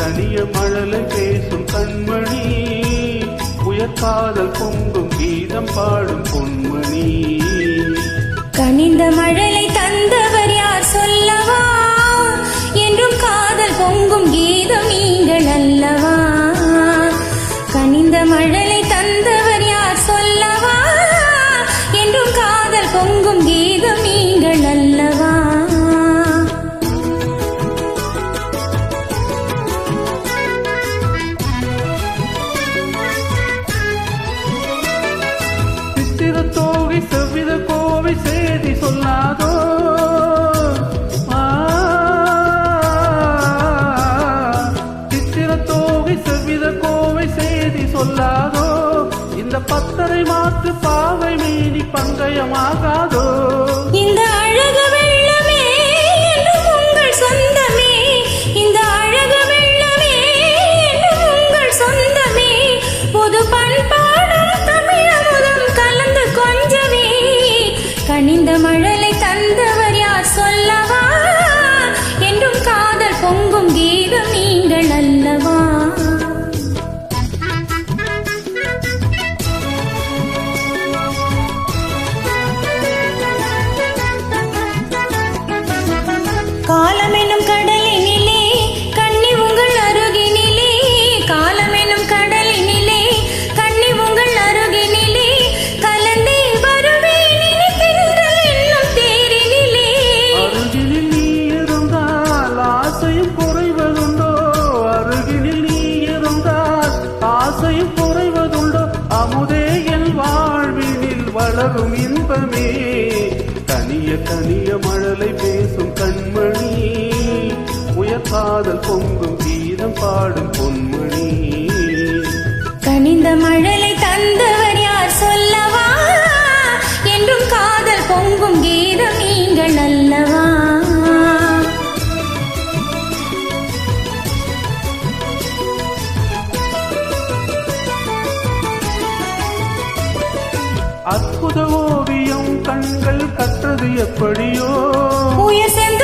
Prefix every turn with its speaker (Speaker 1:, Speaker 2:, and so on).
Speaker 1: கனிய மழலை பேசும் கண்மணி, உயர்காதல் பொங்கும் கீதம் பாடும் பொன்மணி.
Speaker 2: கனிந்த மழலை தந்தவர் யார் சொல்லவா, என்றும் காதல் பொங்கும் கீதம் நீங்கள் அல்லவா. கனிந்த மழலை தந்தவர் யார் சொல்லவா, என்றும் காதல் பொங்கும் கீதம் நீங்கள் அல்லவா.
Speaker 1: தோகை செவ்வித கோவை செய்தி சொல்லாதோ, சித்திர தோகை செவ்வித கோவை செய்தி சொல்லாதோ, இந்த பத்தரை மாற்று பாவை மீனி பங்கயமாகாதோ.
Speaker 2: இந்த அழகு வெள்ளமே என்றும் உங்கள் சொந்தமே, இந்த அழகு வெள்ளமே என்றும் உங்கள் சொந்தமே. புது பண்பாடும் தமிழமுதம் கலந்து கொஞ்சமே, கனிந்த மழலை தந்தவர் யார் சொல்லவா, என்றும் காதல் பொங்கும் கீதம் நீங்கள் அல்லவா. காலமெனும் கடலினிலே கண்ணி உங்கள் அருகினிலே, காலமெனும் கடலினிலே கண்ணி உங்கள் அருகினிலே, கலந்தே வருவேன் நினைக்கின்றல் என்னும் தேரினிலே.
Speaker 1: அருகினில் நீ இருந்தால் ஆசையும் குறைவதுண்டோ, அருகினில் நீ இருந்தால் ஆசையும் குறைவதுண்டோ. அமுதே என் வாழ்வினில் வளரும் இன்பமே, கனிய கனிய மழலை பேசும் கண்மணி, உயர்காதல் பொங்கும் கீதம் பாடும் பொன்மணி.
Speaker 2: கனிந்த மழலை தந்தவர் யார் சொல்லவா, என்றும் காதல் பொங்கும் கீதம் நீங்கள் அல்லவா.
Speaker 1: அற்புத ஓவியம் கண்கள் கற்றது எப்படியோ,
Speaker 2: உயர் செந்த